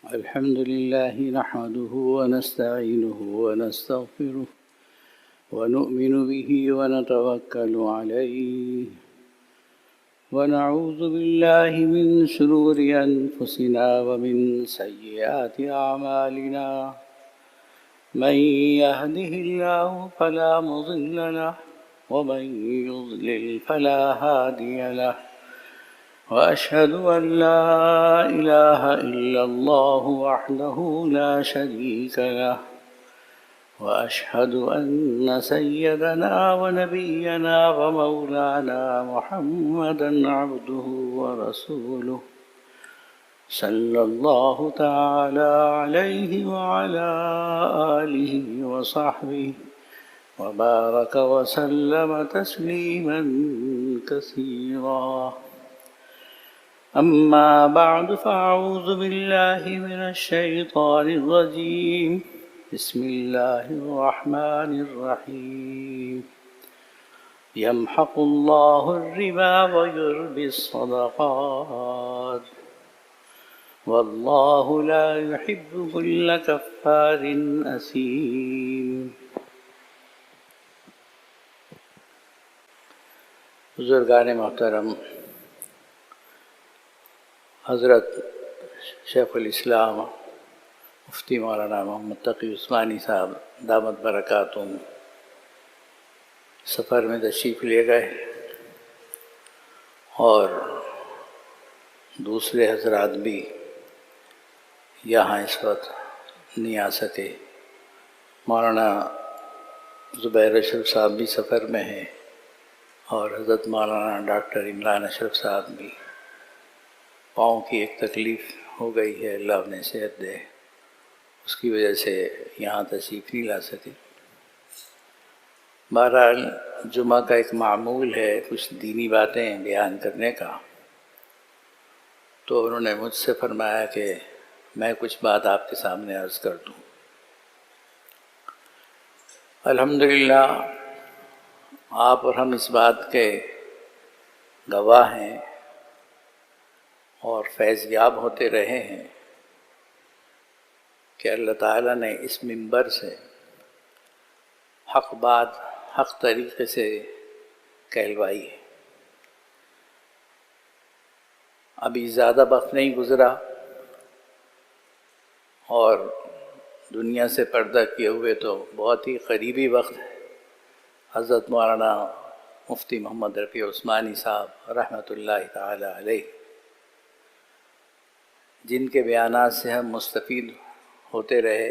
الحمد لله نحمده ونستعينه ونستغفره ونؤمن به ونتوكل عليه ونعوذ بالله من شرور أنفسنا ومن سيئات أعمالنا من يهده الله فلا مضل له ومن يضلل فلا هادي له وأشهد أن لا إله إلا الله وحده لا شريك له وأشهد أن سيدنا ونبينا ومولانا محمدا عبده ورسوله صلى الله تعالى عليه وعلى آله وصحبه وبارك وسلم تسليما كثيرا. أما بعد فأعوذ بالله من الشيطان الرجيم. بسم الله الرحمن الرحيم. يمحق الله الربا ويربي الصدقات والله لا يحب كل كفار أثيم. بزرگان محترم، حضرت شیخ الاسلام مفتی مولانا محمد تقی عثمانی صاحب دامت برکاتہم سفر میں تشریف لے گئے اور دوسرے حضرات بھی یہاں اس وقت نہیں آ سکے. مولانا زبیر اشرف صاحب بھی سفر میں ہیں اور حضرت مولانا ڈاکٹر عمران اشرف صاحب بھی. پاؤں کی ایک تکلیف ہو گئی ہے، اللہ انہیں صحت دے، اس کی وجہ سے یہاں تشریف نہیں لا سکے. بہرحال جمعہ کا ایک معمول ہے کچھ دینی باتیں بیان کرنے کا، تو انہوں نے مجھ سے فرمایا کہ میں کچھ بات آپ کے سامنے عرض کر دوں. الحمدللہ آپ اور ہم اس بات کے گواہ ہیں اور فیض یاب ہوتے رہے ہیں کہ اللہ تعالیٰ نے اس منبر سے حق بات حق طریقے سے کہلوائی ہے. ابھی زیادہ وقت نہیں گزرا اور دنیا سے پردہ کیے ہوئے تو بہت ہی قریبی وقت ہے. حضرت مولانا مفتی محمد رفیع عثمانی صاحب رحمۃ اللہ تعالی علیہ، جن کے بیانات سے ہم مستفید ہوتے رہے،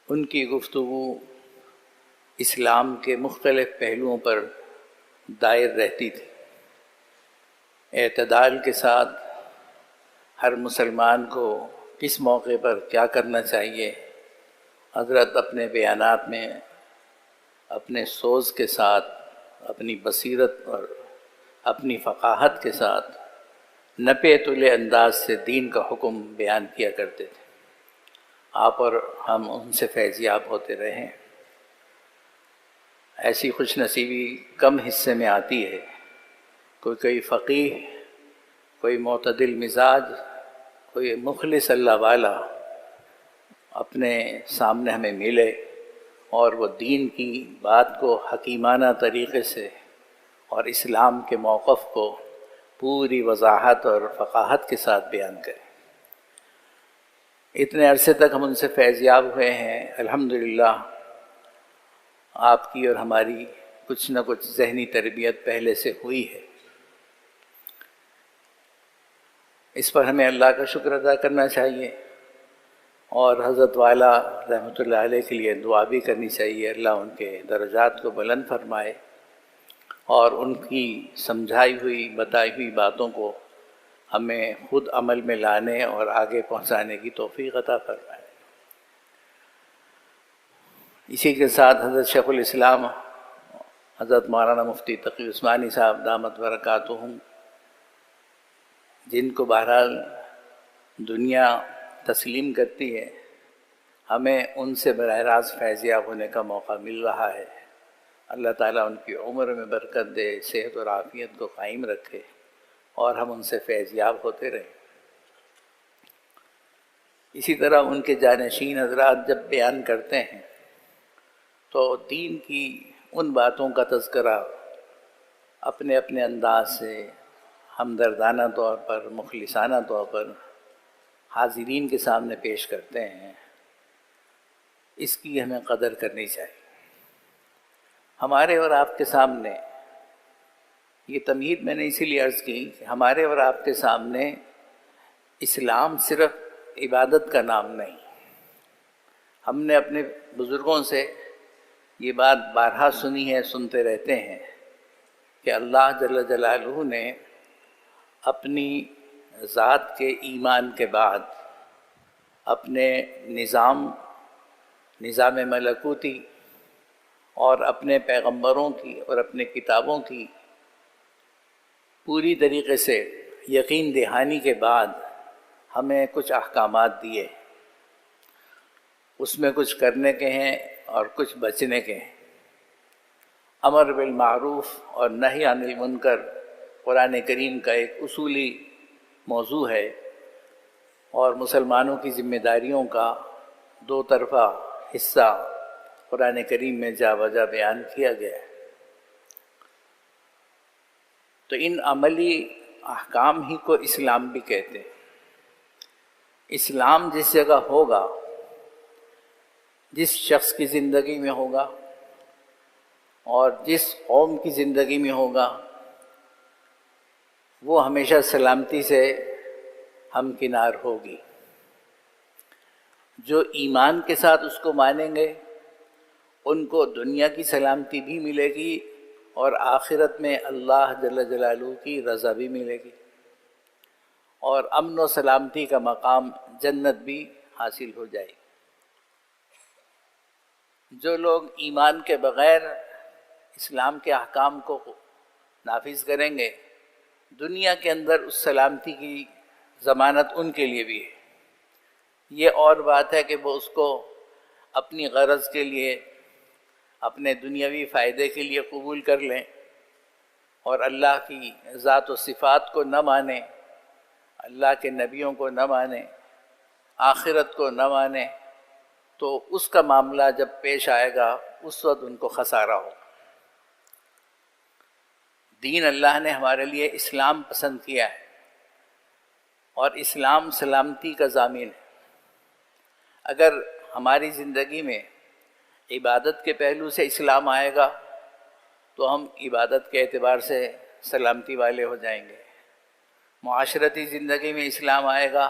ان کی گفتگو اسلام کے مختلف پہلوؤں پر دائر رہتی تھی. اعتدال کے ساتھ ہر مسلمان کو کس موقع پر کیا کرنا چاہیے، حضرت اپنے بیانات میں اپنے سوز کے ساتھ، اپنی بصیرت اور اپنی فقاہت کے ساتھ نپے تلے انداز سے دین کا حکم بیان کیا کرتے تھے. آپ اور ہم ان سے فیض یاب ہوتے رہے ہیں. ایسی خوش نصیبی کم حصے میں آتی ہے. کوئی فقیہ، کوئی معتدل مزاج، کوئی مخلص اللہ والا اپنے سامنے ہمیں ملے اور وہ دین کی بات کو حکیمانہ طریقے سے اور اسلام کے موقف کو پوری وضاحت اور فقاہت کے ساتھ بیان کریں. اتنے عرصے تک ہم ان سے فیض یاب ہوئے ہیں. الحمدللہ آپ کی اور ہماری کچھ نہ کچھ ذہنی تربیت پہلے سے ہوئی ہے. اس پر ہمیں اللہ کا شکر ادا کرنا چاہیے اور حضرت والا رحمۃ اللہ علیہ کے لیے دعا بھی کرنی چاہیے. اللہ ان کے درجات کو بلند فرمائے اور ان کی سمجھائی ہوئی بتائی ہوئی باتوں کو ہمیں خود عمل میں لانے اور آگے پہنچانے کی توفیق عطا فرمائے. اسی کے ساتھ حضرت شیخ الاسلام حضرت مولانا مفتی تقی عثمانی صاحب دامت برکاتہم، جن کو بہرحال دنیا تسلیم کرتی ہے، ہمیں ان سے براہ راست فیض یاب ہونے کا موقع مل رہا ہے. اللہ تعالیٰ ان کی عمر میں برکت دے، صحت اور عافیت کو قائم رکھے اور ہم ان سے فیض یاب ہوتے رہیں. اسی طرح ان کے جانشین حضرات جب بیان کرتے ہیں تو دین کی ان باتوں کا تذکرہ اپنے اپنے انداز سے ہمدردانہ طور پر، مخلصانہ طور پر حاضرین کے سامنے پیش کرتے ہیں، اس کی ہمیں قدر کرنی چاہیے۔ ہمارے اور آپ کے سامنے، یہ تمہید میں نے اسی لیے عرض کی کہ ہمارے اور آپ کے سامنے اسلام صرف عبادت کا نام نہیں۔ ہم نے اپنے بزرگوں سے یہ بات بارہا سنی ہے، سنتے رہتے ہیں کہ اللہ جل جلالہ نے اپنی ذات کے ایمان کے بعد اپنے نظام ملکوتی اور اپنے پیغمبروں کی اور اپنے کتابوں کی پوری طریقے سے یقین دہانی کے بعد ہمیں کچھ احکامات دیے، اس میں کچھ کرنے کے ہیں اور کچھ بچنے کے ہیں۔ امر بالمعروف اور نہی عن المنکر قرآن کریم کا ایک اصولی موضوع ہے، اور مسلمانوں کی ذمہ داریوں کا دو طرفہ حصہ قرآن کریم میں جا بجا بیان کیا گیا ہے۔ تو ان عملی احکام ہی کو اسلام بھی کہتے ہیں۔ اسلام جس جگہ ہوگا، جس شخص کی زندگی میں ہوگا اور جس قوم کی زندگی میں ہوگا، وہ ہمیشہ سلامتی سے ہمکنار ہوگی۔ جو ایمان کے ساتھ اس کو مانیں گے ان کو دنیا کی سلامتی بھی ملے گی اور آخرت میں اللہ جل جلالہ کی رضا بھی ملے گی، اور امن و سلامتی کا مقام جنت بھی حاصل ہو جائے گی۔ جو لوگ ایمان کے بغیر اسلام کے احکام کو نافذ کریں گے، دنیا کے اندر اس سلامتی کی ضمانت ان کے لیے بھی ہے۔ یہ اور بات ہے کہ وہ اس کو اپنی غرض کے لیے، اپنے دنیاوی فائدے کے لیے قبول کر لیں اور اللہ کی ذات و صفات کو نہ مانیں، اللہ کے نبیوں کو نہ مانیں، آخرت کو نہ مانیں، تو اس کا معاملہ جب پیش آئے گا اس وقت ان کو خسارہ ہوگا۔ دین اللہ نے ہمارے لیے اسلام پسند کیا ہے، اور اسلام سلامتی کا ضامن ہے۔ اگر ہماری زندگی میں عبادت کے پہلو سے اسلام آئے گا تو ہم عبادت کے اعتبار سے سلامتی والے ہو جائیں گے۔ معاشرتی زندگی میں اسلام آئے گا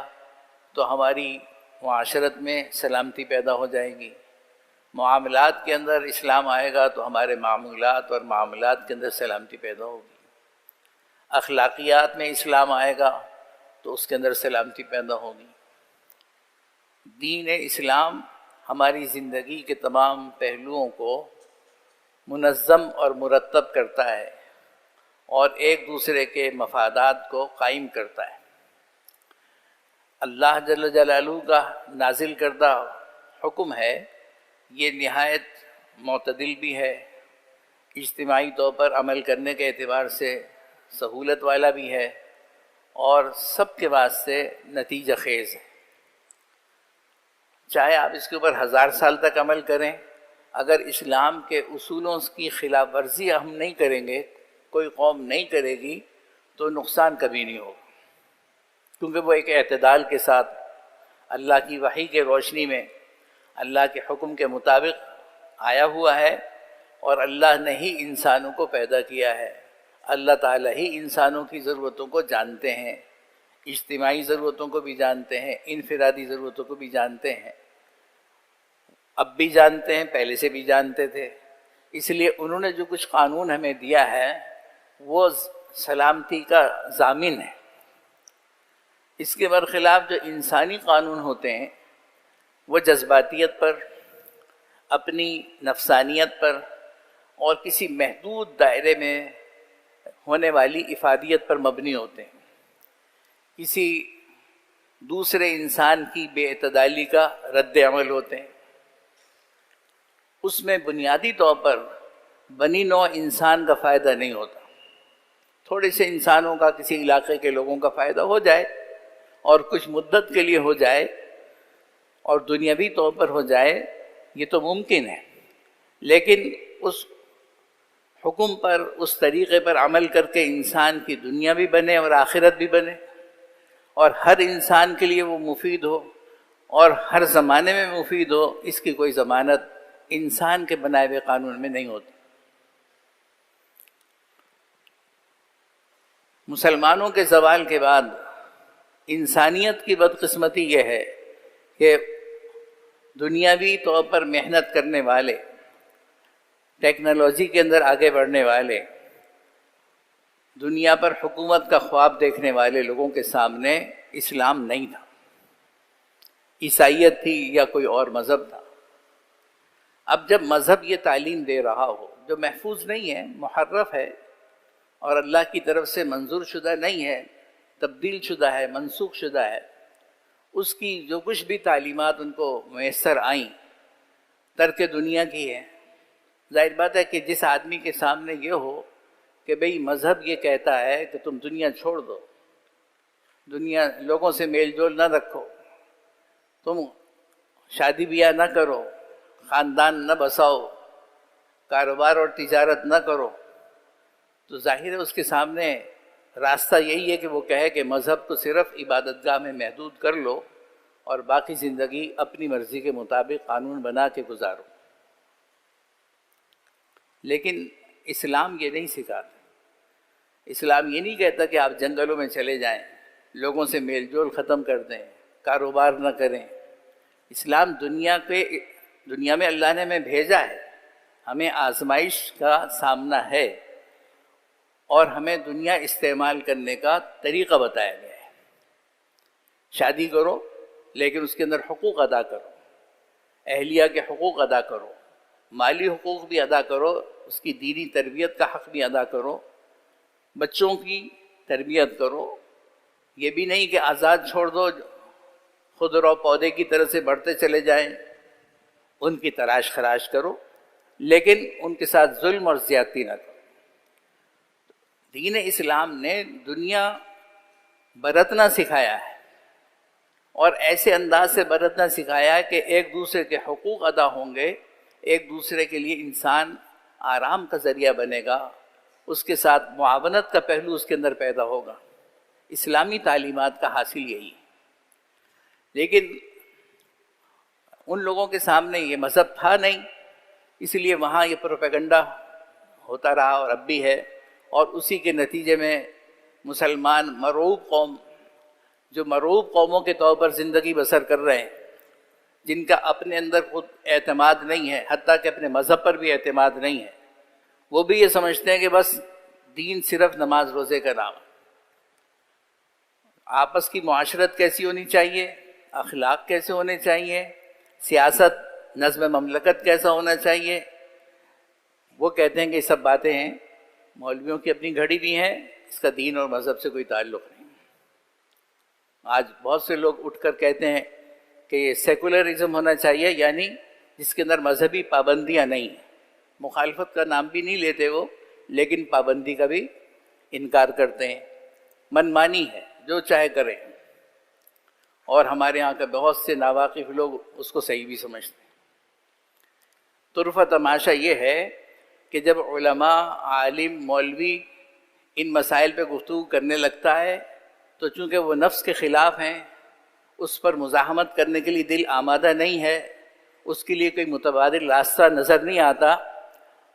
تو ہماری معاشرت میں سلامتی پیدا ہو جائے گی۔ معاملات کے اندر اسلام آئے گا تو ہمارے معمولات اور معاملات کے اندر سلامتی پیدا ہوگی۔ اخلاقیات میں اسلام آئے گا تو اس کے اندر سلامتی پیدا ہوگی۔ دین اسلام ہماری زندگی کے تمام پہلوؤں کو منظم اور مرتب کرتا ہے اور ایک دوسرے کے مفادات کو قائم کرتا ہے۔ اللہ جل جلالہ کا نازل کردہ حکم ہے، یہ نہایت معتدل بھی ہے، اجتماعی طور پر عمل کرنے کے اعتبار سے سہولت والا بھی ہے، اور سب کے واسطے نتیجہ خیز ہے۔ چاہے آپ اس کے اوپر 1000 سال تک عمل کریں، اگر اسلام کے اصولوں کی خلاف ورزی ہم نہیں کریں گے، کوئی قوم نہیں کرے گی، تو نقصان کبھی نہیں ہوگا، کیونکہ وہ ایک اعتدال کے ساتھ اللہ کی وحی کے روشنی میں اللہ کے حکم کے مطابق آیا ہوا ہے، اور اللہ نے ہی انسانوں کو پیدا کیا ہے۔ اللہ تعالیٰ ہی انسانوں کی ضرورتوں کو جانتے ہیں، اجتماعی ضرورتوں کو بھی جانتے ہیں، انفرادی ضرورتوں کو بھی جانتے ہیں، اب بھی جانتے ہیں، پہلے سے بھی جانتے تھے۔ اس لیے انہوں نے جو کچھ قانون ہمیں دیا ہے وہ سلامتی کا ضامن ہے۔ اس کے برخلاف جو انسانی قانون ہوتے ہیں وہ جذباتیت پر، اپنی نفسانیت پر اور کسی محدود دائرے میں ہونے والی افادیت پر مبنی ہوتے ہیں، کسی دوسرے انسان کی بے اعتدالی کا رد عمل ہوتے ہیں۔ اس میں بنیادی طور پر بنی نوع انسان کا فائدہ نہیں ہوتا۔ تھوڑے سے انسانوں کا، کسی علاقے کے لوگوں کا فائدہ ہو جائے اور کچھ مدت کے لیے ہو جائے، اور دنیاوی طور پر ہو جائے یہ تو ممکن ہے، لیکن اس حکم پر، اس طریقے پر عمل کر کے انسان کی دنیا بھی بنے اور آخرت بھی بنے، اور ہر انسان کے لیے وہ مفید ہو اور ہر زمانے میں مفید ہو، اس کی کوئی ضمانت انسان کے بنائے ہوئے قانون میں نہیں ہوتی۔ مسلمانوں کے زوال کے بعد انسانیت کی بدقسمتی یہ ہے کہ دنیاوی طور پر محنت کرنے والے، ٹیکنالوجی کے اندر آگے بڑھنے والے، دنیا پر حکومت کا خواب دیکھنے والے لوگوں کے سامنے اسلام نہیں تھا، عیسائیت تھی یا کوئی اور مذہب تھا۔ اب جب مذہب یہ تعلیم دے رہا ہو جو محفوظ نہیں ہے، محرف ہے اور اللہ کی طرف سے منظور شدہ نہیں ہے، تبدیل شدہ ہے، منسوخ شدہ ہے، اس کی جو کچھ بھی تعلیمات ان کو میسر آئیں ترک دنیا کی ہے۔ ظاہر بات ہے کہ جس آدمی کے سامنے یہ ہو کہ بھئی مذہب یہ کہتا ہے کہ تم دنیا چھوڑ دو، دنیا لوگوں سے میل جول نہ رکھو، تم شادی بیاہ نہ کرو، خاندان نہ بساؤ، کاروبار اور تجارت نہ کرو، تو ظاہر ہے اس کے سامنے راستہ یہی ہے کہ وہ کہے کہ مذہب کو صرف عبادت گاہ میں محدود کر لو اور باقی زندگی اپنی مرضی کے مطابق قانون بنا کے گزارو۔ لیکن اسلام یہ نہیں سکھاتا، اسلام یہ نہیں کہتا کہ آپ جنگلوں میں چلے جائیں، لوگوں سے میل جول ختم کر دیں، کاروبار نہ کریں۔ اسلام دنیا میں اللہ نے ہمیں بھیجا ہے، ہمیں آزمائش کا سامنا ہے اور ہمیں دنیا استعمال کرنے کا طریقہ بتایا گیا ہے۔ شادی کرو لیکن اس کے اندر حقوق ادا کرو، اہلیہ کے حقوق ادا کرو، مالی حقوق بھی ادا کرو، اس کی دینی تربیت کا حق بھی ادا کرو، بچوں کی تربیت کرو۔ یہ بھی نہیں کہ آزاد چھوڑ دو، خود رو پودے کی طرح سے بڑھتے چلے جائیں، ان کی تلاش خراش کرو لیکن ان کے ساتھ ظلم اور زیادتی نہ کرو۔ دین اسلام نے دنیا برتنا سکھایا ہے اور ایسے انداز سے برتنا سکھایا ہے کہ ایک دوسرے کے حقوق ادا ہوں گے، ایک دوسرے کے لیے انسان آرام کا ذریعہ بنے گا، اس کے ساتھ معاونت کا پہلو اس کے اندر پیدا ہوگا۔ اسلامی تعلیمات کا حاصل یہی ہے۔ لیکن ان لوگوں کے سامنے یہ مذہب تھا نہیں، اس لیے وہاں یہ پروپیگنڈا ہوتا رہا اور اب بھی ہے، اور اسی کے نتیجے میں مسلمان مرعوب قوم، جو مرعوب قوموں کے طور پر زندگی بسر کر رہے ہیں، جن کا اپنے اندر خود اعتماد نہیں ہے، حتیٰ کہ اپنے مذہب پر بھی اعتماد نہیں ہے، وہ بھی یہ سمجھتے ہیں کہ بس دین صرف نماز روزے کا نام ہے۔ آپس کی معاشرت کیسی ہونی چاہیے، اخلاق کیسے ہونے چاہیے، سیاست، نظم مملکت کیسا ہونا چاہیے، وہ کہتے ہیں کہ یہ سب باتیں ہیں، مولویوں کی اپنی گھڑی بھی ہیں، اس کا دین اور مذہب سے کوئی تعلق نہیں۔ آج بہت سے لوگ اٹھ کر کہتے ہیں کہ یہ سیکولرزم ہونا چاہیے، یعنی جس کے اندر مذہبی پابندیاں نہیں ہیں۔ مخالفت کا نام بھی نہیں لیتے وہ، لیکن پابندی کا بھی انکار کرتے ہیں، من مانی ہے، جو چاہے کریں، اور ہمارے یہاں کے بہت سے ناواقف لوگ اس کو صحیح بھی سمجھتے ہیں۔ طرفہ تماشا یہ ہے کہ جب علماء، عالم، مولوی ان مسائل پہ گفتگو کرنے لگتا ہے تو چونکہ وہ نفس کے خلاف ہیں، اس پر مزاحمت کرنے کے لیے دل آمادہ نہیں ہے، اس کے لیے کوئی متبادل راستہ نظر نہیں آتا،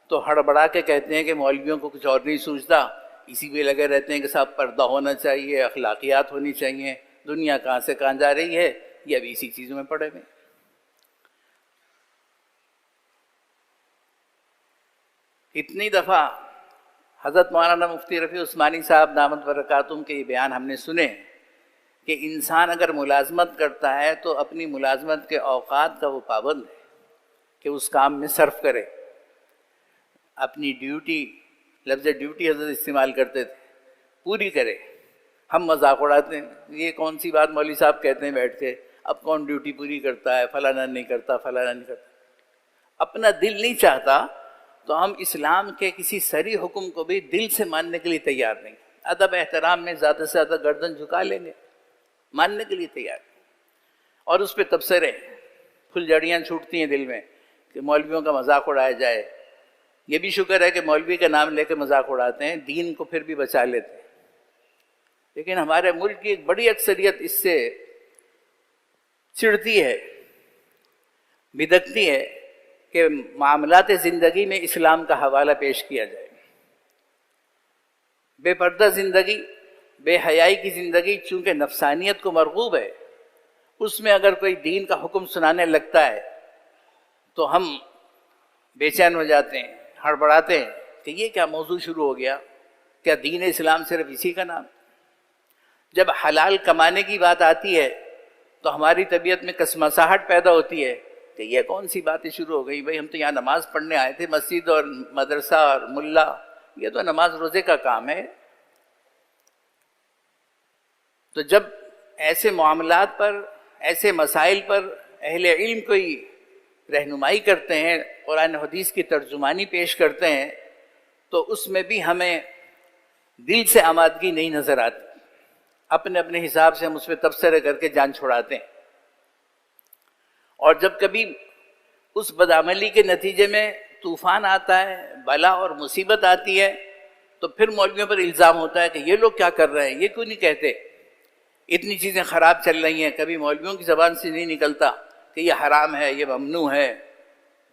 تو ہڑبڑا کے کہتے ہیں کہ مولویوں کو کچھ اور نہیں سوچتا، اسی پہ لگے رہتے ہیں کہ صاحب پردہ ہونا چاہیے، اخلاقیات ہونی چاہیے، دنیا کہاں سے کہاں جا رہی ہے، یہ ابھی اسی چیزوں میں پڑے ہوئے۔ اتنی دفعہ حضرت مولانا مفتی رفیع عثمانی صاحب دامت برکاتہم کے یہ بیان ہم نے سنے کہ انسان اگر ملازمت کرتا ہے تو اپنی ملازمت کے اوقات کا وہ پابند ہے کہ اس کام میں صرف کرے، اپنی ڈیوٹی، لفظ ڈیوٹی حضرت استعمال کرتے تھے، پوری کرے۔ ہم مذاق اڑاتے ہیں، یہ کون سی بات مولوی صاحب کہتے ہیں بیٹھ کے، اب کون ڈیوٹی پوری کرتا ہے، فلانا نہیں کرتا، فلانا نہیں کرتا۔ اپنا دل نہیں چاہتا تو ہم اسلام کے کسی صریح حکم کو بھی دل سے ماننے کے لیے تیار نہیں، ادب احترام میں زیادہ سے زیادہ گردن جھکا لیں گے، ماننے کے لیے تیار، اور اس پہ تبصرے پھلجھڑیاں چھوٹتی ہیں دل میں کہ مولویوں کا مذاق اڑایا جائے. یہ بھی شکر ہے کہ مولوی کا نام لے کے مذاق اڑاتے ہیں، دین کو پھر بھی بچا لیتے ہیں. لیکن ہمارے ملک کی ایک بڑی اکثریت اس سے چڑھتی ہے، بدکتی ہے کہ معاملات زندگی میں اسلام کا حوالہ پیش کیا جائے. بے پردہ زندگی، بے حیائی کی زندگی چونکہ نفسانیت کو مرغوب ہے، اس میں اگر کوئی دین کا حکم سنانے لگتا ہے تو ہم بے چین ہو جاتے ہیں، ہڑبڑاتے ہیں کہ یہ کیا موضوع شروع ہو گیا، کیا دین اسلام صرف اسی کا نام؟ جب حلال کمانے کی بات آتی ہے تو ہماری طبیعت میں کسمساہٹ پیدا ہوتی ہے کہ یہ کون سی باتیں شروع ہو گئی، بھائی ہم تو یہاں نماز پڑھنے آئے تھے، مسجد اور مدرسہ اور ملا، یہ تو نماز روزے کا کام ہے. تو جب ایسے معاملات پر، ایسے مسائل پر اہل علم کوئی رہنمائی کرتے ہیں، قرآن حدیث کی ترجمانی پیش کرتے ہیں، تو اس میں بھی ہمیں دل سے آمادگی نہیں نظر آتی. اپنے اپنے حساب سے ہم اس میں تبصرے کر کے جان چھڑاتے ہیں. اور جب کبھی اس بدعملی کے نتیجے میں طوفان آتا ہے، بلا اور مصیبت آتی ہے، تو پھر مولویوں پر الزام ہوتا ہے کہ یہ لوگ کیا کر رہے ہیں، یہ کیوں نہیں کہتے، اتنی چیزیں خراب چل رہی ہیں. کبھی مولویوں کی زبان سے نہیں نکلتا کہ یہ حرام ہے، یہ ممنوع ہے.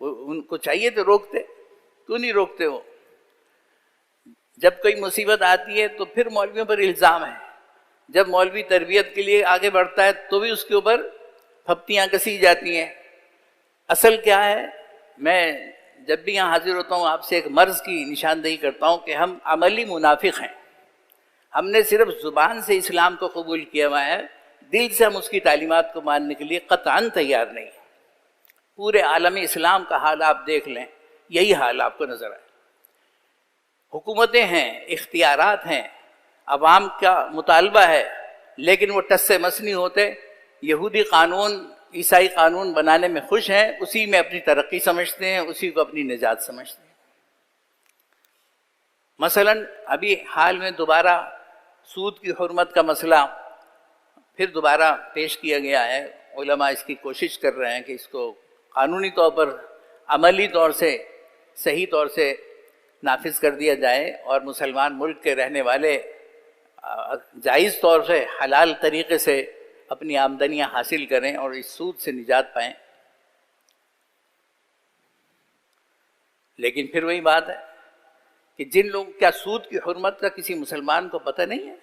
ان کو چاہیے تو روکتے، کیوں نہیں روکتے ہو؟ جب کوئی مصیبت آتی ہے تو پھر مولویوں پر الزام ہے. جب مولوی تربیت کے لیے آگے بڑھتا ہے تو بھی اس کے اوپر پھپتیاں کسی جاتی ہیں. اصل کیا ہے؟ میں جب بھی یہاں حاضر ہوتا ہوں آپ سے ایک مرض کی نشاندہی کرتا ہوں کہ ہم عملی منافق ہیں. ہم نے صرف زبان سے اسلام کو قبول کیا ہوا ہے، دل سے ہم اس کی تعلیمات کو ماننے کے لیے قطعاً تیار نہیں. پورے عالم اسلام کا حال آپ دیکھ لیں، یہی حال آپ کو نظر آئے. حکومتیں ہیں، اختیارات ہیں، عوام کا مطالبہ ہے، لیکن وہ ٹس سے مس نہیں ہوتے. یہودی قانون، عیسائی قانون بنانے میں خوش ہیں، اسی میں اپنی ترقی سمجھتے ہیں، اسی کو اپنی نجات سمجھتے ہیں. مثلا ابھی حال میں دوبارہ سود کی حرمت کا مسئلہ پھر دوبارہ پیش کیا گیا ہے. علماء اس کی کوشش کر رہے ہیں کہ اس کو قانونی طور پر، عملی طور سے، صحیح طور سے نافذ کر دیا جائے اور مسلمان ملک کے رہنے والے جائز طور سے، حلال طریقے سے اپنی آمدنیاں حاصل کریں اور اس سود سے نجات پائیں. لیکن پھر وہی بات ہے کہ جن لوگ، کیا سود کی حرمت کا کسی مسلمان کو پتہ نہیں ہے؟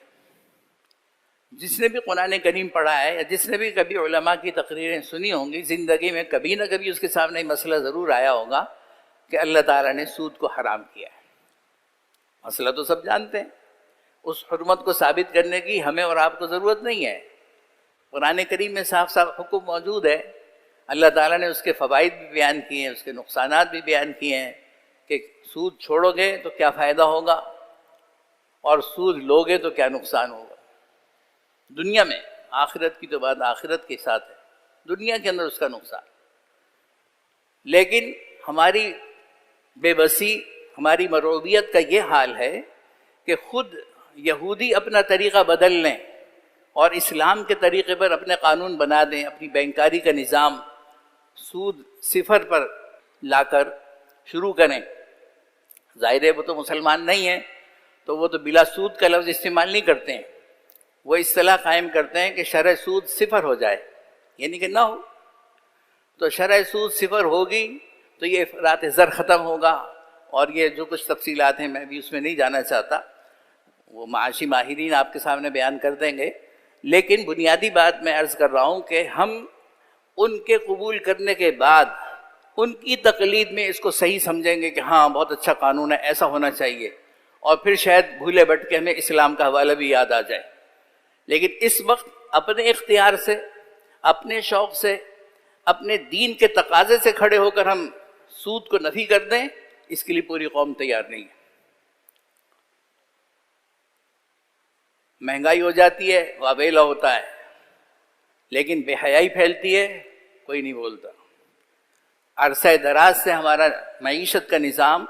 جس نے بھی قرآن کریم پڑھا ہے یا جس نے بھی کبھی علماء کی تقریریں سنی ہوں گی، زندگی میں کبھی نہ کبھی اس کے سامنے مسئلہ ضرور آیا ہوگا کہ اللہ تعالیٰ نے سود کو حرام کیا ہے. مسئلہ تو سب جانتے ہیں. اس حرمت کو ثابت کرنے کی ہمیں اور آپ کو ضرورت نہیں ہے. قرآن کریم میں صاف صاف حکم موجود ہے. اللہ تعالیٰ نے اس کے فوائد بھی بیان کیے ہیں، اس کے نقصانات بھی بیان کیے ہیں کہ سود چھوڑو گے تو کیا فائدہ ہوگا اور سود لوگے تو کیا نقصان ہوگا. دنیا میں، آخرت کی تو بات آخرت کے ساتھ ہے، دنیا کے اندر اس کا نقصان. لیکن ہماری بے بسی، ہماری مرعوبیت کا یہ حال ہے کہ خود یہودی اپنا طریقہ بدل لیں اور اسلام کے طریقے پر اپنے قانون بنا دیں، اپنی بینکاری کا نظام سود صفر پر لا کر شروع کریں. ظاہر ہے وہ تو مسلمان نہیں ہیں تو وہ تو بلا سود کا لفظ استعمال نہیں کرتے ہیں. وہ اصطلاح قائم کرتے ہیں کہ شرح سود صفر ہو جائے، یعنی کہ نہ ہو. تو شرح سود صفر ہوگی تو یہ افراط زر ختم ہوگا، اور یہ جو کچھ تفصیلات ہیں میں بھی اس میں نہیں جانا چاہتا، وہ معاشی ماہرین آپ کے سامنے بیان کر دیں گے. لیکن بنیادی بات میں عرض کر رہا ہوں کہ ہم ان کے قبول کرنے کے بعد ان کی تقلید میں اس کو صحیح سمجھیں گے کہ ہاں بہت اچھا قانون ہے، ایسا ہونا چاہیے، اور پھر شاید بھولے بھٹکے ہمیں اسلام کا حوالہ بھی یاد آ جائے. لیکن اس وقت اپنے اختیار سے، اپنے شوق سے، اپنے دین کے تقاضے سے کھڑے ہو کر ہم سود کو نفی کر دیں، اس کے لیے پوری قوم تیار نہیں ہے. مہنگائی ہو جاتی ہے، وابیلا ہوتا ہے، لیکن بے حیائی پھیلتی ہے، کوئی نہیں بولتا. عرصہ دراز سے ہمارا معیشت کا نظام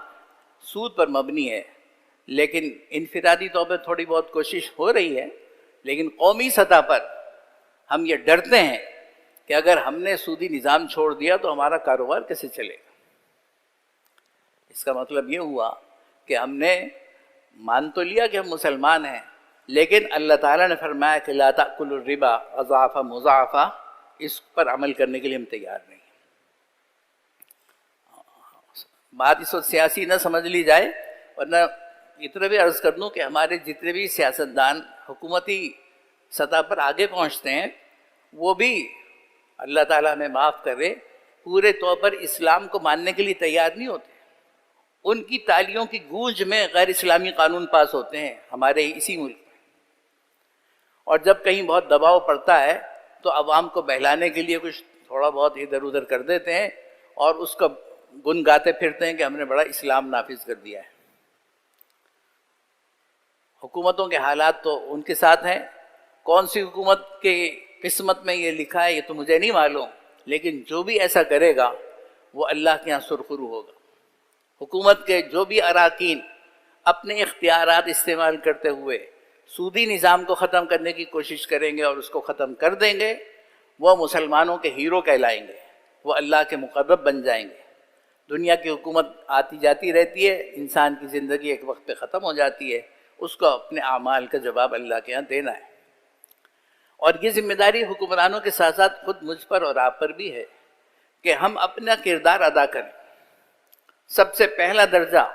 سود پر مبنی ہے، لیکن انفرادی طور پر تھوڑی بہت کوشش ہو رہی ہے. لیکن قومی سطح پر ہم یہ ڈرتے ہیں کہ اگر ہم نے سودی نظام چھوڑ دیا تو ہمارا کاروبار کیسے چلے گا؟ اس کا مطلب یہ ہوا کہ ہم نے مان تو لیا کہ ہم مسلمان ہیں، لیکن اللہ تعالیٰ نے فرمایا کہ لا تأکلوا الربا اضعافا مضاعفا، اس پر عمل کرنے کے لیے ہم تیار نہیں۔ بات اس وقت سیاسی نہ سمجھ لی جائے، ورنہ اتنا بھی عرض کر دوں کہ ہمارے جتنے بھی سیاستدان حکومتی سطح پر آگے پہنچتے ہیں وہ بھی اللہ تعالیٰ ہمیں معاف کرے پورے طور پر اسلام کو ماننے کے لیے تیار نہیں ہوتے۔ ان کی تالیوں کی گونج میں غیر اسلامی قانون پاس ہوتے ہیں ہمارے اسی ملک میں، اور جب کہیں بہت دباؤ پڑتا ہے تو عوام کو بہلانے کے لیے کچھ تھوڑا بہت ادھر ادھر کر دیتے ہیں اور اس کا گن گاتے پھرتے ہیں کہ ہم نے بڑا اسلام نافذ کر دیا ہے۔ حکومتوں کے حالات تو ان کے ساتھ ہیں، کون سی حکومت کے قسمت میں یہ لکھا ہے یہ تو مجھے نہیں معلوم، لیکن جو بھی ایسا کرے گا وہ اللہ کے ہاں سرخرو ہوگا۔ حکومت کے جو بھی اراکین اپنے اختیارات استعمال کرتے ہوئے سودی نظام کو ختم کرنے کی کوشش کریں گے اور اس کو ختم کر دیں گے، وہ مسلمانوں کے ہیرو کہلائیں گے، وہ اللہ کے مقرب بن جائیں گے۔ دنیا کی حکومت آتی جاتی رہتی ہے، انسان کی زندگی ایک وقت پہ ختم ہو جاتی ہے، اس کو اپنے اعمال کا جواب اللہ کے ہاں دینا ہے۔ اور یہ ذمہ داری حکمرانوں کے ساتھ ساتھ خود مجھ پر اور آپ پر بھی ہے کہ ہم اپنا کردار ادا کریں۔ سب سے پہلا درجہ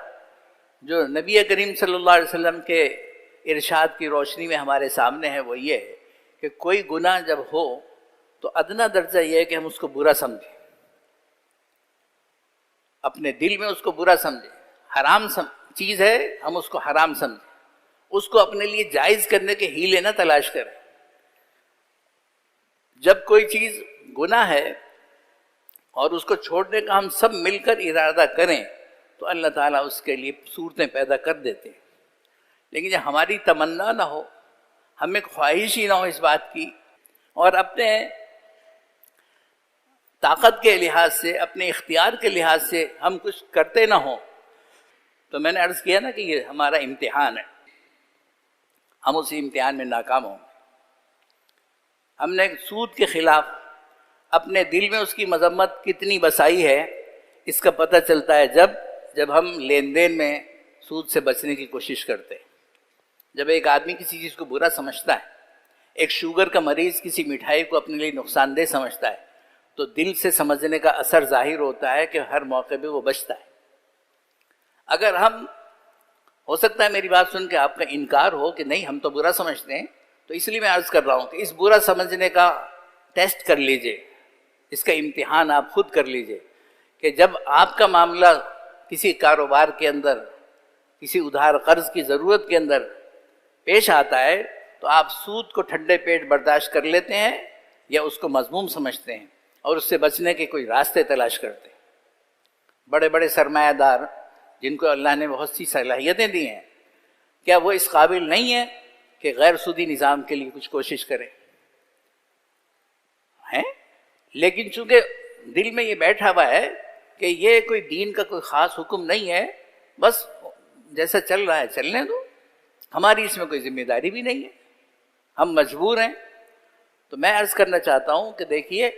جو نبی کریم صلی اللہ علیہ وسلم کے ارشاد کی روشنی میں ہمارے سامنے ہے وہ یہ ہے کہ کوئی گناہ جب ہو تو ادنا درجہ یہ ہے کہ ہم اس کو برا سمجھیں، اپنے دل میں اس کو برا سمجھیں، حرام چیز ہے ہم اس کو حرام سمجھیں، اس کو اپنے لیے جائز کرنے کے ہیلے نہ تلاش کریں۔ جب کوئی چیز گناہ ہے اور اس کو چھوڑنے کا ہم سب مل کر ارادہ کریں تو اللہ تعالیٰ اس کے لیے صورتیں پیدا کر دیتے ہیں، لیکن جب ہماری تمنا نہ ہو، ہمیں خواہش ہی نہ ہو اس بات کی، اور اپنے طاقت کے لحاظ سے اپنے اختیار کے لحاظ سے ہم کچھ کرتے نہ ہوں، تو میں نے عرض کیا نا کہ یہ ہمارا امتحان ہے، ہم اسی امتحان میں ناکام ہوں۔ ہم نے سود کے خلاف اپنے دل میں اس کی مذمت کتنی بسائی ہے اس کا پتہ چلتا ہے جب ہم لین دین میں سود سے بچنے کی کوشش کرتے ہیں۔ جب ایک آدمی کسی چیز کو برا سمجھتا ہے، ایک شوگر کا مریض کسی مٹھائی کو اپنے لیے نقصان دہ سمجھتا ہے، تو دل سے سمجھنے کا اثر ظاہر ہوتا ہے کہ ہر موقع پہ وہ بچتا ہے۔ اگر ہم، ہو سکتا ہے میری بات سن کے آپ کا انکار ہو کہ نہیں ہم تو برا سمجھتے ہیں، تو اس لیے میں عرض کر رہا ہوں کہ اس برا سمجھنے کا ٹیسٹ کر لیجئے، اس کا امتحان آپ خود کر لیجئے کہ جب آپ کا معاملہ کسی کاروبار کے اندر، کسی ادھار قرض کی ضرورت کے اندر پیش آتا ہے تو آپ سود کو ٹھنڈے پیٹ برداشت کر لیتے ہیں یا اس کو مذموم سمجھتے ہیں اور اس سے بچنے کے کوئی راستے تلاش کرتے ہیں۔ بڑے بڑے سرمایہ دار جن کو اللہ نے بہت سی صلاحیتیں دی ہیں، کیا وہ اس قابل نہیں ہیں کہ غیر سودی نظام کے لیے کچھ کوشش کریں؟ ہیں، لیکن چونکہ دل میں یہ بیٹھا ہوا ہے کہ یہ کوئی دین کا کوئی خاص حکم نہیں ہے، بس جیسا چل رہا ہے چلنے دو، ہماری اس میں کوئی ذمہ داری بھی نہیں ہے، ہم مجبور ہیں۔ تو میں عرض کرنا چاہتا ہوں کہ دیکھیے،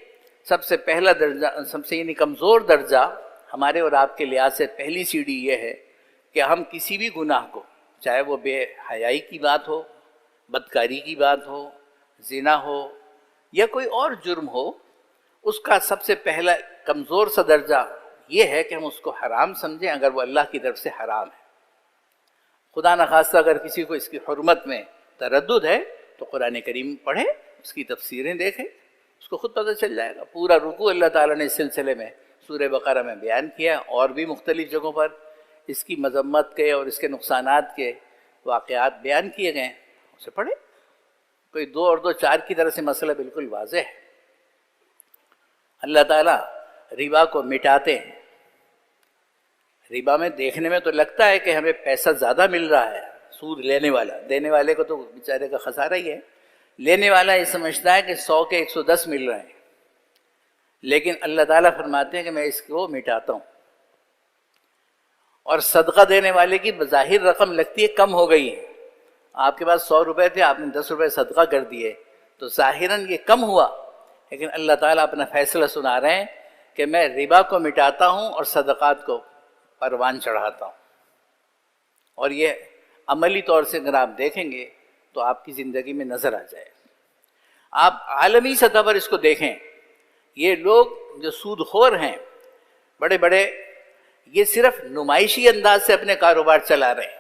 سب سے پہلا درجہ، سب سے یعنی کمزور درجہ ہمارے اور آپ کے لحاظ سے پہلی سیڑھی یہ ہے کہ ہم کسی بھی گناہ کو، چاہے وہ بے حیائی کی بات ہو، بدکاری کی بات ہو، زنا ہو یا کوئی اور جرم ہو، اس کا سب سے پہلا کمزور سا درجہ یہ ہے کہ ہم اس کو حرام سمجھیں اگر وہ اللہ کی طرف سے حرام ہے۔ خدا نخواستہ اگر کسی کو اس کی حرمت میں تردد ہے تو قرآن کریم پڑھے، اس کی تفسیریں دیکھیں، اس کو خود پتہ چل جائے گا۔ پورا رکوع اللہ تعالیٰ نے اس سلسلے میں سورہ بقرہ میں بیان کیا، اور بھی مختلف جگہوں پر اس کی مذمت کے اور اس کے نقصانات کے واقعات بیان کیے گئے ہیں، اسے پڑھیں۔ کوئی 2 اور 2 4 کی طرح سے مسئلہ بالکل واضح ہے۔ اللہ تعالیٰ ربا کو مٹاتے ہیں۔ ربا میں دیکھنے میں تو لگتا ہے کہ ہمیں پیسہ زیادہ مل رہا ہے، سود لینے والا، دینے والے کو تو بیچارے کا خسارہ ہی ہے۔ لینے والا یہ سمجھتا ہے کہ 100 کے 110 مل رہے ہیں، لیکن اللہ تعالیٰ فرماتے ہیں کہ میں اس کو مٹاتا ہوں۔ اور صدقہ دینے والے کی بظاہر رقم لگتی ہے کم ہو گئی ہے، آپ کے پاس 100 روپے تھے، آپ نے 10 روپے صدقہ کر دیے، تو ظاہراً یہ کم ہوا، لیکن اللہ تعالیٰ اپنا فیصلہ سنا رہے ہیں کہ میں ربا کو مٹاتا ہوں اور صدقات کو پروان چڑھاتا ہوں. اور یہ عملی طور سے اگر آپ دیکھیں گے تو آپ کی زندگی میں نظر آ جائے. آپ عالمی سطح پر اس کو دیکھیں، یہ لوگ جو سود خور ہیں بڑے بڑے، یہ صرف نمائشی انداز سے اپنے کاروبار چلا رہے ہیں.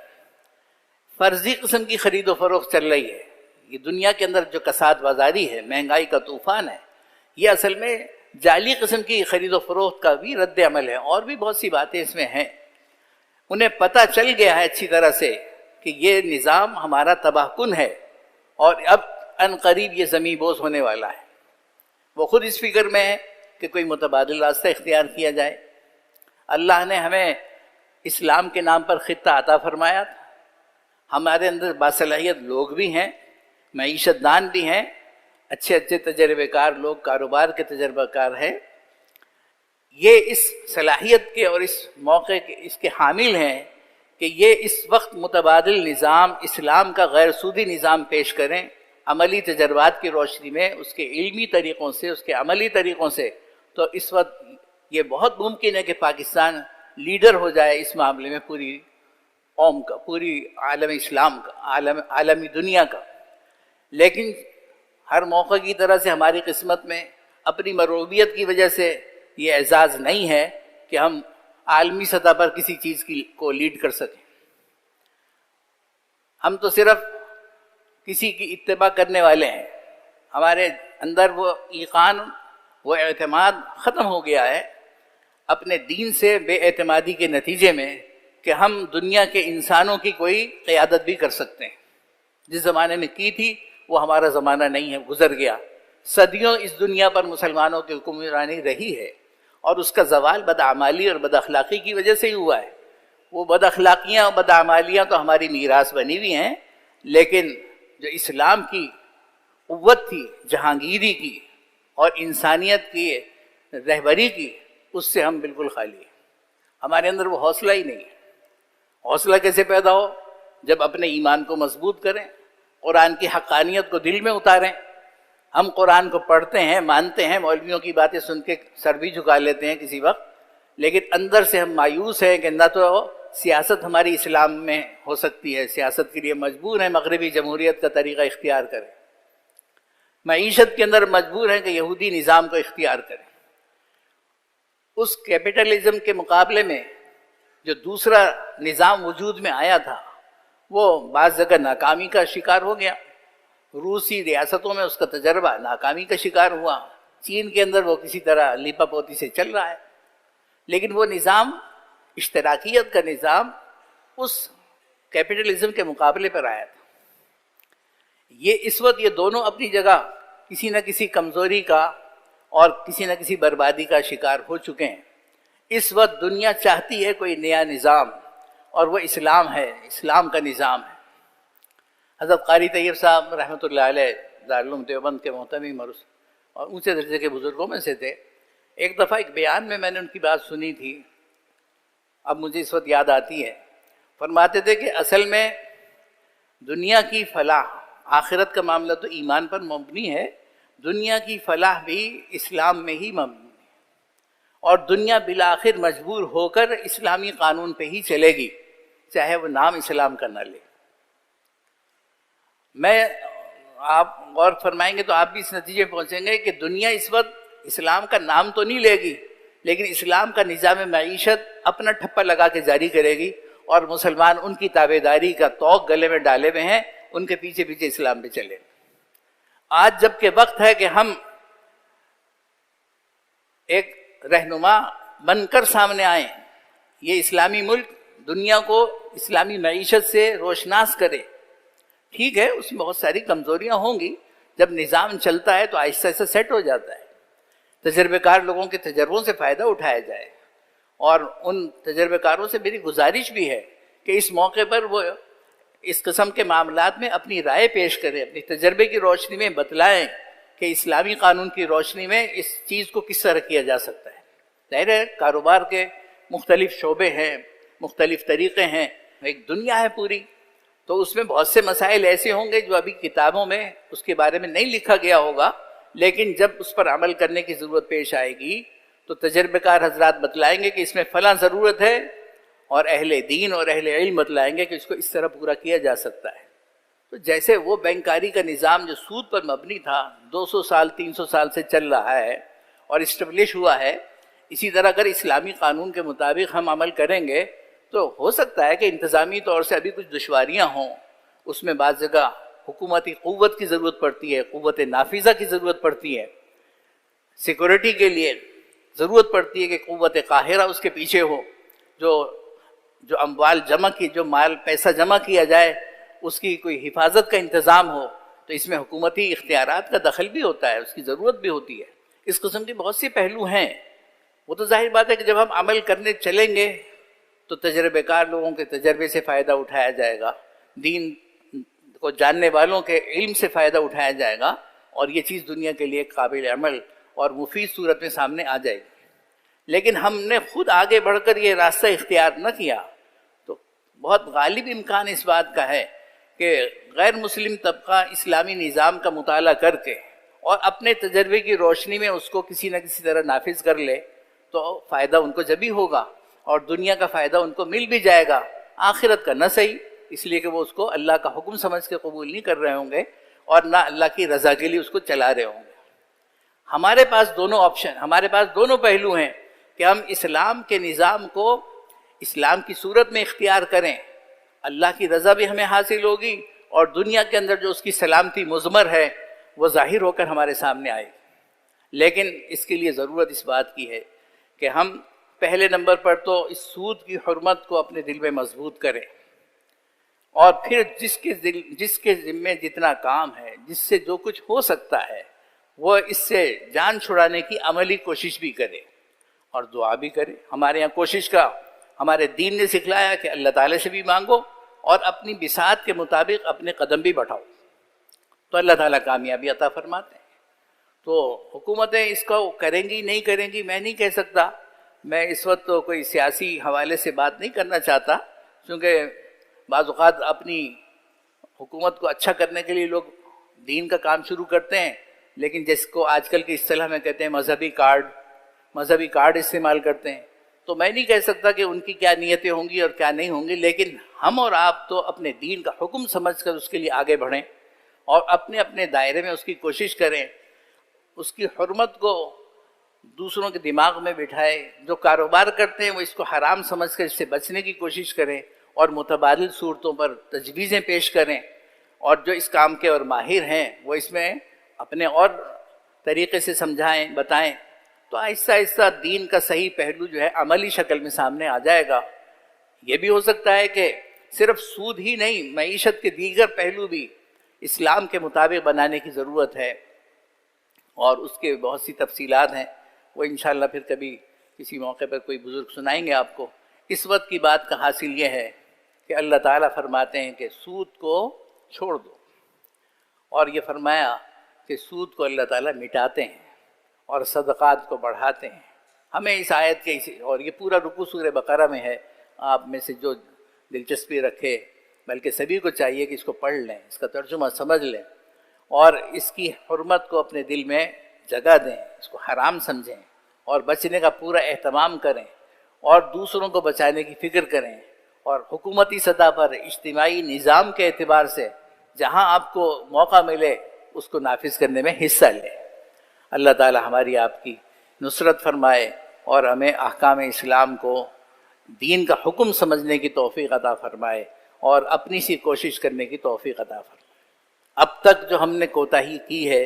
فرضی قسم کی خرید و فروخت چل رہی ہے. یہ دنیا کے اندر جو کساد بازاری ہے، مہنگائی کا طوفان ہے، یہ اصل میں جعلی قسم کی خرید و فروخت کا بھی رد عمل ہے. اور بھی بہت سی باتیں اس میں ہیں. انہیں پتہ چل گیا ہے اچھی طرح سے کہ یہ نظام ہمارا تباہ کن ہے اور اب ان قریب یہ زمیں بوس ہونے والا ہے. وہ خود اس فکر میں ہے کہ کوئی متبادل راستہ اختیار کیا جائے. اللہ نے ہمیں اسلام کے نام پر خطہ عطا فرمایا تھا. ہمارے اندر باصلاحیت لوگ بھی ہیں، معیشت دان بھی ہیں، اچھے اچھے تجربہ کار لوگ، کاروبار کے تجربہ کار ہیں. یہ اس صلاحیت کے اور اس موقع کے اس کے حامل ہیں کہ یہ اس وقت متبادل نظام اسلام کا غیر سودی نظام پیش کریں عملی تجربات کی روشنی میں، اس کے علمی طریقوں سے، اس کے عملی طریقوں سے. تو اس وقت یہ بہت ممکن ہے کہ پاکستان لیڈر ہو جائے اس معاملے میں، پوری قوم کا، پوری عالم اسلام کا، عالمی دنیا کا. لیکن ہر موقع کی طرح سے ہماری قسمت میں اپنی مرغوبیت کی وجہ سے یہ اعزاز نہیں ہے کہ ہم عالمی سطح پر کسی چیز کو لیڈ کر سکیں. ہم تو صرف کسی کی اتباع کرنے والے ہیں. ہمارے اندر وہ ایقان، وہ اعتماد ختم ہو گیا ہے اپنے دین سے بے اعتمادی کے نتیجے میں کہ ہم دنیا کے انسانوں کی کوئی قیادت بھی کر سکتے ہیں. جس زمانے میں کی تھی وہ ہمارا زمانہ نہیں ہے، گزر گیا. صدیوں اس دنیا پر مسلمانوں کی حکمرانی رہی ہے اور اس کا زوال بدعمالی اور بد اخلاقی کی وجہ سے ہی ہوا ہے. وہ بد اخلاقیاں اور بد اعمالیاں تو ہماری میراث بنی ہوئی ہیں، لیکن جو اسلام کی قوت تھی، جہانگیری کی اور انسانیت کی رہبری کی، اس سے ہم بالکل خالی ہیں. ہمارے اندر وہ حوصلہ ہی نہیں ہے. حوصلہ کیسے پیدا ہو؟ جب اپنے ایمان کو مضبوط کریں، قرآن کی حقانیت کو دل میں اتاریں. ہم قرآن کو پڑھتے ہیں، مانتے ہیں، مولویوں کی باتیں سن کے سر بھی جھکا لیتے ہیں کسی وقت، لیکن اندر سے ہم مایوس ہیں کہ نہ تو سیاست ہماری اسلام میں ہو سکتی ہے، سیاست کے لیے مجبور ہیں مغربی جمہوریت کا طریقہ اختیار کریں، معیشت کے اندر مجبور ہیں کہ یہودی نظام کو اختیار کریں. اس کیپٹلزم کے مقابلے میں جو دوسرا نظام وجود میں آیا تھا وہ بعض جگہ ناکامی کا شکار ہو گیا. روسی ریاستوں میں اس کا تجربہ ناکامی کا شکار ہوا. چین کے اندر وہ کسی طرح لیپا پوتی سے چل رہا ہے. لیکن وہ نظام، اشتراکیت کا نظام، اس کیپٹلزم کے مقابلے پر آیا تھا. اس وقت یہ دونوں اپنی جگہ کسی نہ کسی کمزوری کا اور کسی نہ کسی بربادی کا شکار ہو چکے ہیں. اس وقت دنیا چاہتی ہے کوئی نیا نظام، اور وہ اسلام ہے، اسلام کا نظام ہے. حضرت قاری طیب صاحب رحمۃ اللہ علیہ دارالعلوم دیوبند کے محتمم اور اونچے درجے کے بزرگوں میں سے تھے. ایک دفعہ ایک بیان میں نے ان کی بات سنی تھی، اب مجھے اس وقت یاد آتی ہے. فرماتے تھے کہ اصل میں دنیا کی فلاح، آخرت کا معاملہ تو ایمان پر مبنی ہے، دنیا کی فلاح بھی اسلام میں ہی مبنی ہے، اور دنیا بالآخر مجبور ہو کر اسلامی قانون پہ ہی چلے گی، چاہے وہ نام اسلام کا نہ لے. آپ غور فرمائیں گے تو آپ بھی اس نتیجے پہنچیں گے کہ دنیا اس وقت اسلام کا نام تو نہیں لے گی، لیکن اسلام کا نظام معیشت اپنا ٹھپا لگا کے جاری کرے گی، اور مسلمان ان کی تابعداری کا توق گلے میں ڈالے ہوئے ہیں، ان کے پیچھے پیچھے اسلام پہ چلے. آج جب کہ وقت ہے کہ ہم ایک رہنما بن کر سامنے آئیں، یہ اسلامی ملک دنیا کو اسلامی معیشت سے روشناس کرے. ٹھیک ہے، اس میں بہت ساری کمزوریاں ہوں گی، جب نظام چلتا ہے تو آہستہ آہستہ سیٹ ہو جاتا ہے. تجربہ کار لوگوں کے تجربوں سے فائدہ اٹھایا جائے، اور ان تجربہ کاروں سے میری گزارش بھی ہے کہ اس موقع پر وہ اس قسم کے معاملات میں اپنی رائے پیش کریں، اپنی تجربے کی روشنی میں بتلائیں کہ اسلامی قانون کی روشنی میں اس چیز کو کس طرح کیا جا سکتا ہے. ظاہر ہے کاروبار کے مختلف شعبے ہیں، مختلف طریقے ہیں، ایک دنیا ہے پوری، تو اس میں بہت سے مسائل ایسے ہوں گے جو ابھی کتابوں میں اس کے بارے میں نہیں لکھا گیا ہوگا، لیکن جب اس پر عمل کرنے کی ضرورت پیش آئے گی تو تجربہ کار حضرات بتلائیں گے کہ اس میں فلاں ضرورت ہے، اور اہل دین اور اہل علم بتلائیں گے کہ اس کو اس طرح پورا کیا جا سکتا ہے۔ تو جیسے وہ بینکاری کا نظام جو سود پر مبنی تھا 200 سال 300 سال سے چل رہا ہے اور اسٹیبلش ہوا ہے، اسی طرح اگر اسلامی قانون کے مطابق ہم عمل کریں گے تو ہو سکتا ہے کہ انتظامی طور سے ابھی کچھ دشواریاں ہوں، اس میں بعض جگہ حکومتی قوت کی ضرورت پڑتی ہے، قوت نافذہ کی ضرورت پڑتی ہے، سیکورٹی کے لیے ضرورت پڑتی ہے کہ قوت قاہرہ اس کے پیچھے ہو، جو اموال جمع کی، جو مال پیسہ جمع کیا جائے اس کی کوئی حفاظت کا انتظام ہو، تو اس میں حکومتی اختیارات کا دخل بھی ہوتا ہے، اس کی ضرورت بھی ہوتی ہے۔ اس قسم کے بہت سے پہلو ہیں۔ وہ تو ظاہر بات ہے کہ جب ہم عمل کرنے چلیں گے تو تجربہ کار لوگوں کے تجربے سے فائدہ اٹھایا جائے گا، دین کو جاننے والوں کے علم سے فائدہ اٹھایا جائے گا، اور یہ چیز دنیا کے لیے قابل عمل اور مفید صورت میں سامنے آ جائے گی۔ لیکن ہم نے خود آگے بڑھ کر یہ راستہ اختیار نہ کیا تو بہت غالب امکان اس بات کا ہے کہ غیر مسلم طبقہ اسلامی نظام کا مطالعہ کر کے اور اپنے تجربے کی روشنی میں اس کو کسی نہ کسی طرح نافذ کر لے تو فائدہ ان کو جبھی ہوگا، اور دنیا کا فائدہ ان کو مل بھی جائے گا، آخرت کا نہ صحیح، اس لیے کہ وہ اس کو اللہ کا حکم سمجھ کے قبول نہیں کر رہے ہوں گے اور نہ اللہ کی رضا کے لیے اس کو چلا رہے ہوں گے۔ ہمارے پاس دونوں آپشن، ہمارے پاس دونوں پہلو ہیں کہ ہم اسلام کے نظام کو اسلام کی صورت میں اختیار کریں، اللہ کی رضا بھی ہمیں حاصل ہوگی اور دنیا کے اندر جو اس کی سلامتی مضمر ہے وہ ظاہر ہو کر ہمارے سامنے آئے گی۔ لیکن اس کے لیے ضرورت اس بات کی ہے کہ ہم پہلے نمبر پر تو اس سود کی حرمت کو اپنے دل میں مضبوط کریں، اور پھر جس کے ذمے جتنا کام ہے، جس سے جو کچھ ہو سکتا ہے، وہ اس سے جان چھڑانے کی عملی کوشش بھی کرے اور دعا بھی کرے۔ ہمارے یہاں کوشش کا ہمارے دین نے سکھلایا کہ اللہ تعالیٰ سے بھی مانگو اور اپنی بساط کے مطابق اپنے قدم بھی بڑھاؤ، تو اللہ تعالیٰ کامیابی عطا فرماتے ہیں۔ تو حکومتیں اس کو کریں گی نہیں کریں گی میں نہیں کہہ سکتا، میں اس وقت تو کوئی سیاسی حوالے سے بات نہیں کرنا چاہتا، کیونکہ بعض اوقات اپنی حکومت کو اچھا کرنے کے لیے لوگ دین کا کام شروع کرتے ہیں، لیکن جس کو آج کل کی اصطلاح میں کہتے ہیں مذہبی کارڈ استعمال کرتے ہیں۔ تو میں نہیں کہہ سکتا کہ ان کی کیا نیتیں ہوں گی اور کیا نہیں ہوں گی، لیکن ہم اور آپ تو اپنے دین کا حکم سمجھ کر اس کے لیے آگے بڑھیں اور اپنے اپنے دائرے میں اس کی کوشش کریں، اس کی حرمت کو دوسروں کے دماغ میں بٹھائے۔ جو کاروبار کرتے ہیں وہ اس کو حرام سمجھ کر اس سے بچنے کی کوشش کریں اور متبادل صورتوں پر تجویزیں پیش کریں، اور جو اس کام کے اور ماہر ہیں وہ اس میں اپنے اور طریقے سے سمجھائیں بتائیں، تو آہستہ آہستہ دین کا صحیح پہلو جو ہے عملی شکل میں سامنے آ جائے گا۔ یہ بھی ہو سکتا ہے کہ صرف سود ہی نہیں، معیشت کے دیگر پہلو بھی اسلام کے مطابق بنانے کی ضرورت ہے، اور اس کے بہت سی تفصیلات ہیں، وہ انشاءاللہ پھر کبھی کسی موقع پر کوئی بزرگ سنائیں گے آپ کو۔ اس وقت کی بات کا حاصل یہ ہے کہ اللہ تعالیٰ فرماتے ہیں کہ سود کو چھوڑ دو، اور یہ فرمایا کہ سود کو اللہ تعالیٰ مٹاتے ہیں اور صدقات کو بڑھاتے ہیں۔ ہمیں اس آیت کے اور یہ پورا رکوع سورہ بقرہ میں ہے، آپ میں سے جو دلچسپی رکھے، بلکہ سبھی کو چاہیے کہ اس کو پڑھ لیں، اس کا ترجمہ سمجھ لیں اور اس کی حرمت کو اپنے دل میں جگہ دیں، اس کو حرام سمجھیں اور بچنے کا پورا اہتمام کریں اور دوسروں کو بچانے کی فکر کریں، اور حکومتی سطح پر اجتماعی نظام کے اعتبار سے جہاں آپ کو موقع ملے اس کو نافذ کرنے میں حصہ لیں۔ اللہ تعالی ہماری آپ کی نصرت فرمائے اور ہمیں احکام اسلام کو دین کا حکم سمجھنے کی توفیق عطا فرمائے اور اپنی سی کوشش کرنے کی توفیق عطا فرمائے۔ اب تک جو ہم نے کوتاہی کی ہے،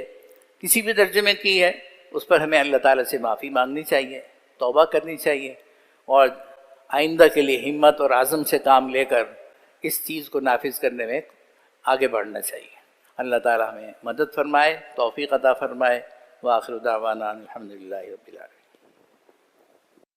کسی بھی درجے میں کی ہے، اس پر ہمیں اللہ تعالیٰ سے معافی مانگنی چاہیے، توبہ کرنی چاہیے، اور آئندہ کے لیے ہمت اور عزم سے کام لے کر اس چیز کو نافذ کرنے میں آگے بڑھنا چاہیے۔ اللہ تعالیٰ ہمیں مدد فرمائے، توفیق عطا فرمائے۔ وآخر دعوانا الحمدللہ رب العالمین۔